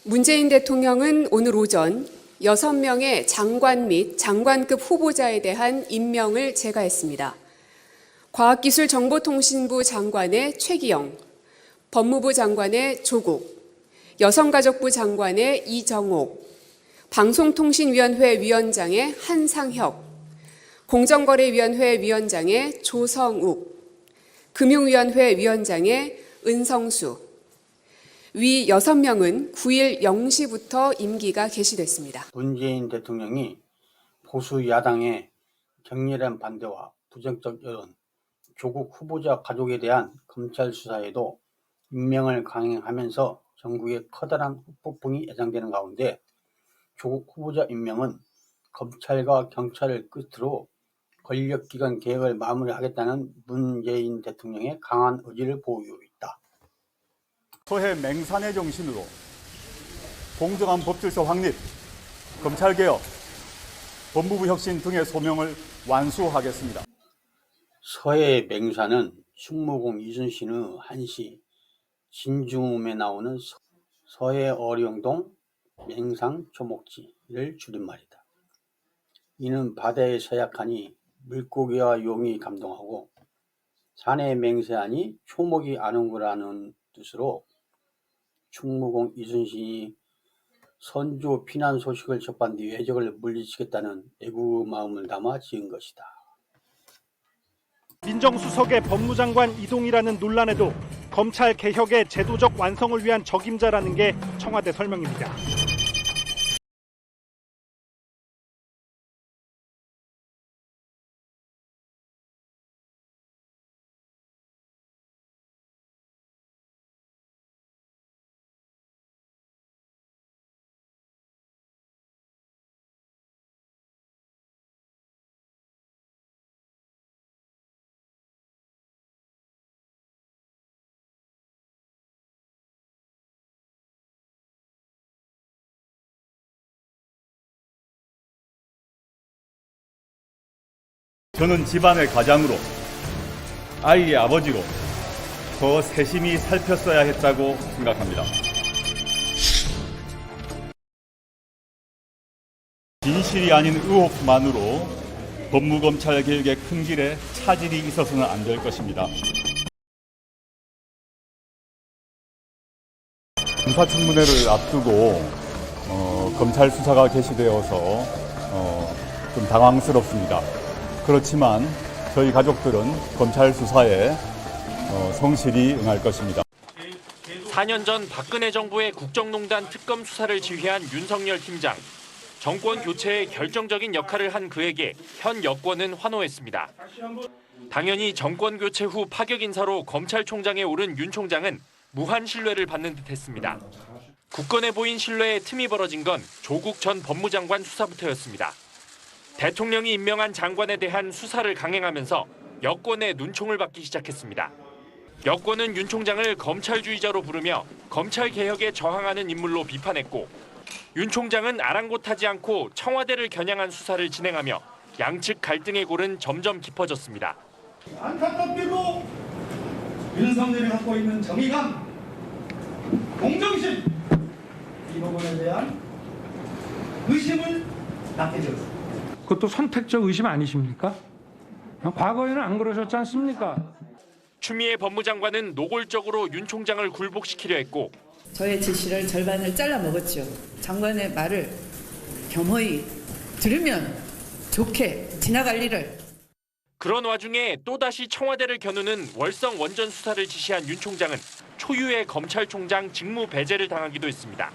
문재인 대통령은 오늘 오전 6명의 장관 및 장관급 후보자에 대한 임명을 제가했습니다. 과학기술정보통신부 장관의 최기영, 법무부 장관의 조국, 여성가족부 장관의 이정옥, 방송통신위원회 위원장의 한상혁, 공정거래위원회 위원장의 조성욱, 금융위원회 위원장의 은성수, 위 6명은 9일 0시부터 임기가 개시됐습니다. 문재인 대통령이 보수 야당의 격렬한 반대와 부정적 여론, 조국 후보자 가족에 대한 검찰 수사에도 임명을 강행하면서 전국에 커다란 후폭풍이 예상되는 가운데 조국 후보자 임명은 검찰과 경찰을 끝으로 권력기관 개혁을 마무리하겠다는 문재인 대통령의 강한 의지를 보이고 있다. 서해 맹산의 정신으로 공정한 법질서 확립, 검찰개혁, 법무부 혁신 등의 소명을 완수하겠습니다. 서해 맹산은 충무공 이순신의 한시 진중음에 나오는 서해 어령동 맹상 초목지를 줄임말이다. 이는 바다에 서약하니 물고기와 용이 감동하고 산에 맹세하니 초목이 아는구라는 뜻으로 충무공 이순신이 선조 피난 소식을 접한 뒤 왜적을 물리치겠다는 애국 마음을 담아 지은 것이다. 민정수석의 법무장관 이동이라는 논란에도 검찰 개혁의 제도적 완성을 위한 적임자라는 게 청와대 설명입니다. 저는 집안의 가장으로, 아이의 아버지로 더 세심히 살폈어야 했다고 생각합니다. 진실이 아닌 의혹만으로 법무검찰 개혁의 큰 길에 차질이 있어서는 안 될 것입니다. 인사청문회를 앞두고 검찰 수사가 개시되어서 좀 당황스럽습니다. 그렇지만 저희 가족들은 검찰 수사에 성실히 응할 것입니다. 4년 전 박근혜 정부의 국정농단 특검 수사를 지휘한 윤석열 팀장. 정권 교체에 결정적인 역할을 한 그에게 현 여권은 환호했습니다. 당연히 정권 교체 후 파격 인사로 검찰총장에 오른 윤 총장은 무한 신뢰를 받는 듯했습니다. 굳건해 보인 신뢰에 틈이 벌어진 건 조국 전 법무장관 수사부터였습니다. 대통령이 임명한 장관에 대한 수사를 강행하면서 여권의 눈총을 받기 시작했습니다. 여권은 윤 총장을 검찰주의자로 부르며 검찰 개혁에 저항하는 인물로 비판했고 윤 총장은 아랑곳하지 않고 청와대를 겨냥한 수사를 진행하며 양측 갈등의 골은 점점 깊어졌습니다. 안타깝게도 윤석열이 갖고 있는 정의감, 공정심, 이 부분에 대한 의심을 낳게 되었습니다. 그것도 선택적 의심 아니십니까? 과거에는 안 그러셨지 않습니까? 추미애 법무장관은 노골적으로 윤 총장을 굴복시키려 했고 저의 지시를 절반을 잘라 먹었죠. 장관의 말을 겸허히 들으면 좋게 지나갈 일을. 그런 와중에 또다시 청와대를 겨누는 월성 원전 수사를 지시한 윤 총장은 초유의 검찰총장 직무 배제를 당하기도 했습니다.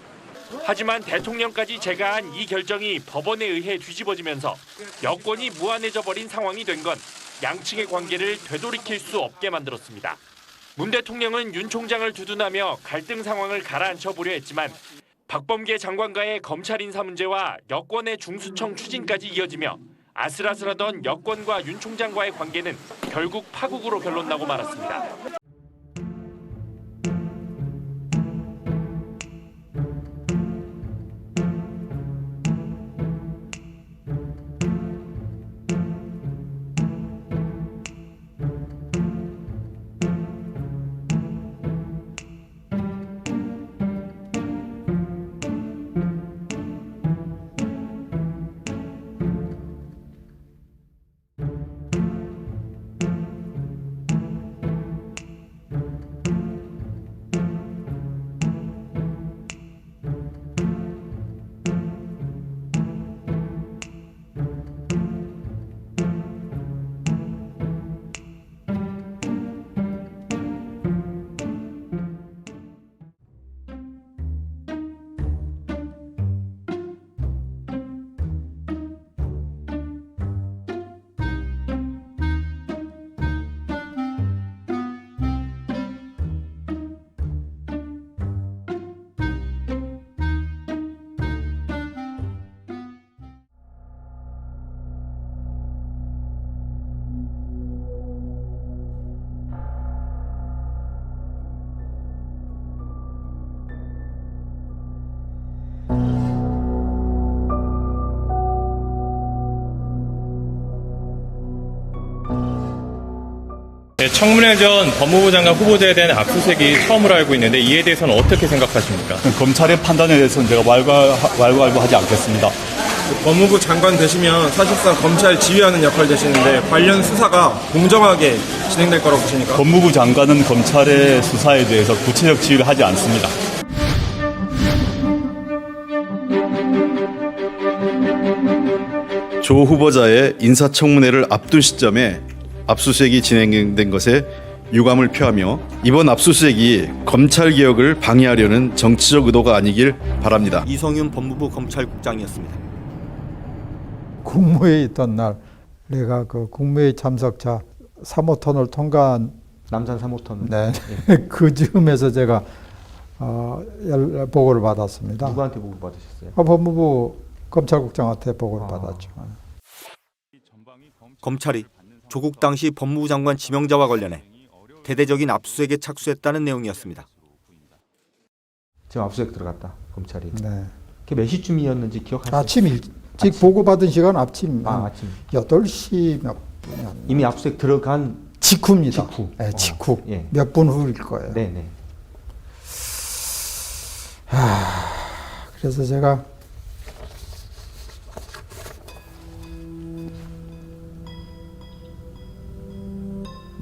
하지만 대통령까지 제가한 이 결정이 법원에 의해 뒤집어지면서 여권이 무한해져 버린 상황이 된 건 양측의 관계를 되돌이킬 수 없게 만들었습니다. 문 대통령은 윤 총장을 두둔하며 갈등 상황을 가라앉혀 보려 했지만 박범계 장관과의 검찰 인사 문제와 여권의 중수청 추진까지 이어지며 아슬아슬하던 여권과 윤 총장과의 관계는 결국 파국으로 결론나고 말았습니다. 청문회 전 법무부 장관 후보자에 대한 압수수색이 처음으로 알고 있는데 이에 대해서는 어떻게 생각하십니까? 검찰의 판단에 대해서는 제가 왈가왈부하지 않겠습니다. 법무부 장관 되시면 사실상 검찰 지휘하는 역할 되시는데 관련 수사가 공정하게 진행될 거라고 보십니까? 법무부 장관은 검찰의 수사에 대해서 구체적 지휘를 하지 않습니다. 조 후보자의 인사청문회를 앞둔 시점에 압수수색이 진행된 것에 유감을 표하며 이번 압수수색이 검찰개혁을 방해하려는 정치적 의도가 아니길 바랍니다. 이성윤 법무부 검찰국장이었습니다. 국무회의 있던 날 내가 그 국무회의 참석자 3호선을 통과한 남산 3호선. 네. 그 즈음에서 제가 보고를 받았습니다. 누구한테 보고 받으셨어요? 법무부 검찰국장한테 보고를 받았죠. 검찰이 조국 당시 법무부 장관 지명자와 관련해 대대적인 압수수색에 착수했다는 내용이었습니다. 지금 압수수색 들어갔다 검찰이. 네. 그게 몇 시쯤이었는지 기억하세요? 아침 일찍 보고받은 시간 아침. 아침 8시 몇 분이었나. 이미 압수수색 들어간 직후입니다. 직후. 네, 직후. 예. 몇 분 후일 거예요. 네네. 그래서 제가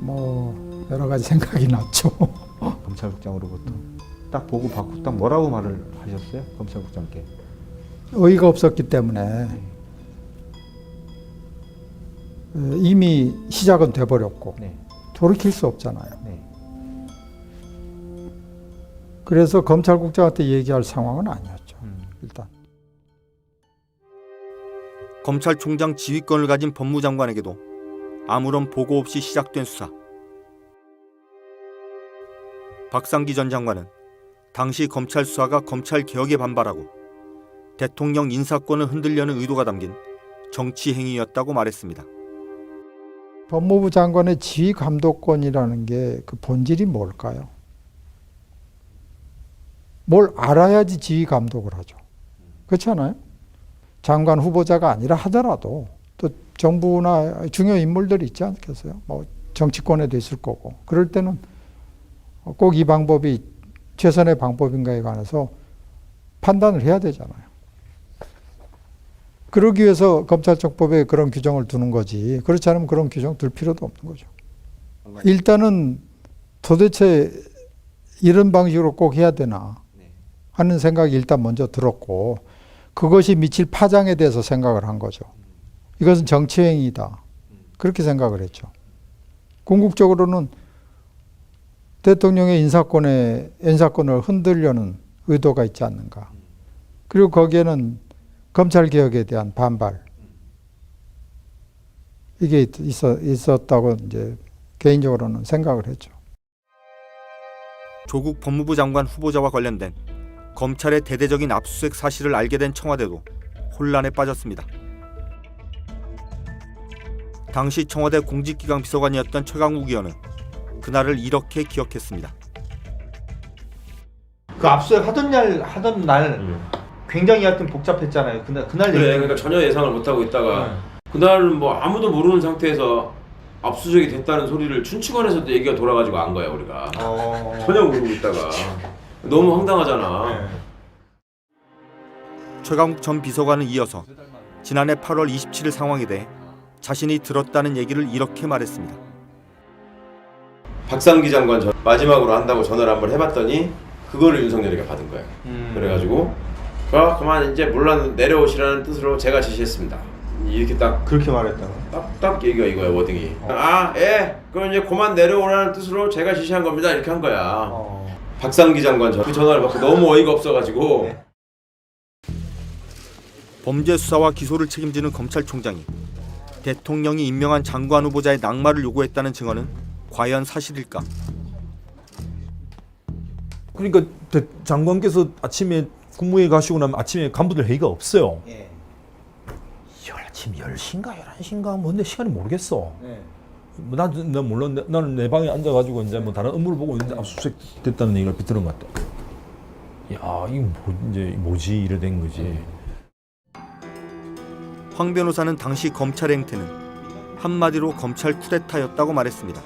뭐 여러 가지 생각이 났죠. 검찰국장으로부터 딱 보고 받고 딱 뭐라고 말을 하셨어요? 검찰국장께. 의의가 없었기 때문에 이미 시작은 돼버렸고 네. 돌이킬 수 없잖아요. 네. 그래서 검찰국장한테 얘기할 상황은 아니었죠. 일단. 검찰총장 지휘권을 가진 법무장관에게도 아무런 보고 없이 시작된 수사. 박상기 전 장관은 당시 검찰 수사가 검찰 개혁에 반발하고 대통령 인사권을 흔들려는 의도가 담긴 정치 행위였다고 말했습니다. 법무부 장관의 지휘 감독권이라는 게 그 본질이 뭘까요? 뭘 알아야지 지휘 감독을 하죠. 그렇지 않아요? 장관 후보자가 아니라 하더라도 또 정부나 중요 인물들이 있지 않겠어요? 뭐 정치권에도 있을 거고. 그럴 때는 꼭 이 방법이 최선의 방법인가에 관해서 판단을 해야 되잖아요. 그러기 위해서 검찰청법에 그런 규정을 두는 거지. 그렇지 않으면 그런 규정 둘 필요도 없는 거죠. 일단은 도대체 이런 방식으로 꼭 해야 되나 하는 생각이 일단 먼저 들었고, 그것이 미칠 파장에 대해서 생각을 한 거죠. 이것은 정치행위다. 그렇게 생각을 했죠. 궁극적으로는 대통령의 인사권을 흔들려는 의도가 있지 않는가. 그리고 거기에는 검찰개혁에 대한 반발. 이게 있었다고 이제 개인적으로는 생각을 했죠. 조국 법무부 장관 후보자와 관련된 검찰의 대대적인 압수수색 사실을 알게 된 청와대도 혼란에 빠졌습니다. 당시 청와대 공직기강 비서관이었던 최강욱 의원은 그날을 이렇게 기억했습니다. 그 압수수색 하던 날 굉장히 하여튼 복잡했잖아요. 그날 그래, 그러니까 전혀 예상을 못하고 있다가 그날은 뭐 아무도 모르는 상태에서 압수수색이 됐다는 소리를 춘추관에서도 얘기가 돌아가지고 안 거야 우리가. 전혀 모르고 있다가 너무 황당하잖아. 최강욱 전 비서관은 이어서 지난해 8월 27일 상황에 대해 자신이 들었다는 얘기를 이렇게 말했습니다. 박상기 장관 마지막으로 한다고 전화를 한번 해봤더니 그거를 윤석열이가 받은 거야. 그래가지고 그만 이제 물론 내려오시라는 뜻으로 제가 지시했습니다. 이렇게 딱 그렇게 말했다고? 딱 얘기가 이거야 워딩이. 그럼 이제 그만 내려오라는 뜻으로 제가 지시한 겁니다. 이렇게 한 거야. 박상기 장관 그 전화를 받고 너무 어이가 없어가지고. 네. 범죄 수사와 기소를 책임지는 검찰총장이 대통령이 임명한 장관 후보자의 낙마를 요구했다는 증언은 과연 사실일까? 그러니까 장관께서 아침에 국무회의 가시고 나면 아침에 간부들 회의가 없어요. 예. 아침 10시인가 11시인가 뭐 근데 시간이 모르겠어. 예. 뭐 난 물론 나는 내 방에 앉아가지고 이제 뭐 다른 업무를 보고 있는데 압수수색 됐다는 얘기를 들은 것 같아. 야 이거 이제 뭐지 이래 된 거지. 황 변호사는 당시 검찰 행태는 한마디로 검찰 쿠데타였다고 말했습니다.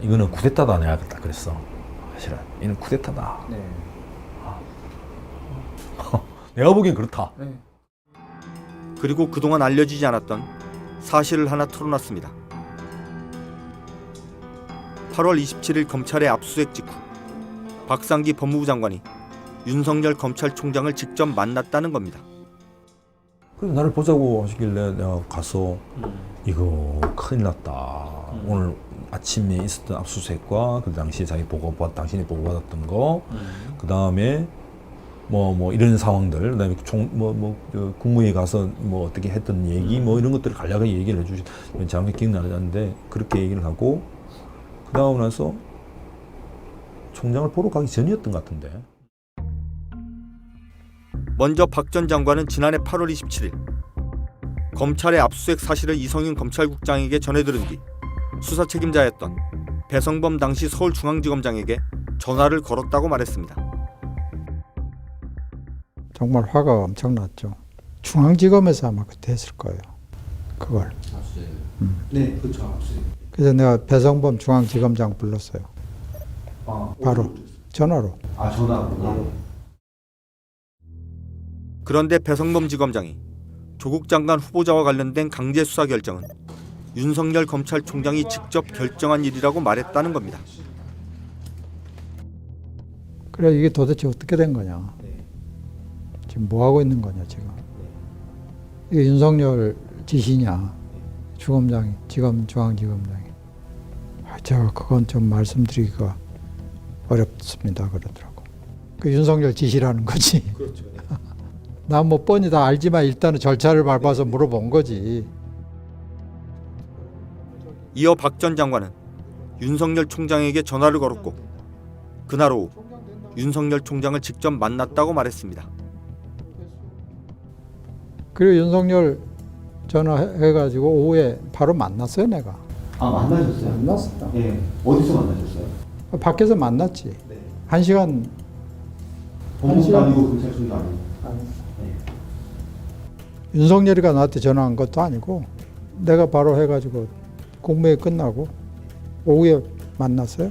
이거는 쿠데타다 내가 딱 그랬어. 사실은 이는 쿠데타다. 네. 내가 보기엔 그렇다. 그리고 그동안 알려지지 않았던 사실을 하나 털어놨습니다. 8월 27일 검찰의 압수수색 직후 박상기 법무부 장관이 윤석열 검찰총장을 직접 만났다는 겁니다. 그래서 나를 보자고 하시길래 내가 가서 이거 큰일 났다. 오늘 아침에 있었던 압수수색과 그 당시에 당신이 보고받았던 거, 그 다음에 뭐 이런 상황들, 그다음에 국무회의 가서 뭐 어떻게 했던 얘기, 뭐 이런 것들을 간략하게 얘기를 해주시. 정확히 기억나지 않는데 그렇게 얘기를 하고 그 다음 나서 총장을 보러 가기 전이었던 것 같은데. 먼저 박 전 장관은 지난해 8월 27일 검찰의 압수수색 사실을 이성윤 검찰국장에게 전해들은 뒤 수사 책임자였던 배성범 당시 서울중앙지검장에게 전화를 걸었다고 말했습니다. 정말 화가 엄청났죠. 중앙지검에서 아마 그때 했을 거예요. 그걸. 네, 그렇죠. 압수수색. 그래서 내가 배성범 중앙지검장 불렀어요. 바로 전화로. 전화로. 그런데 배성범 지검장이 조국 장관 후보자와 관련된 강제 수사 결정은 윤석열 검찰총장이 직접 결정한 일이라고 말했다는 겁니다. 그래 이게 도대체 어떻게 된 거냐. 지금 뭐 하고 있는 거냐 지금. 이게 윤석열 지시냐. 중앙지검장이. 제가 그건 좀 말씀드리기가 어렵습니다 그러더라고. 그 윤석열 지시라는 거지. 그렇죠. 나 뭐 뻔히 다 알지만 일단은 절차를 밟아서 물어본 거지. 이어 박 전 장관은 윤석열 총장에게 전화를 걸었고 그날 오후 윤석열 총장을 직접 만났다고 말했습니다. 그리고 윤석열 전화해가지고 오후에 바로 만났어요 내가. 만나셨어요? 만났었다. 예. 어디서 만나셨어요? 밖에서 만났지. 네. 1시간. 법무부 아니고 검찰총장 아니고. 윤석열이가 나한테 전화한 것도 아니고 내가 바로 해가지고 국무회의 끝나고 오후에 만났어요.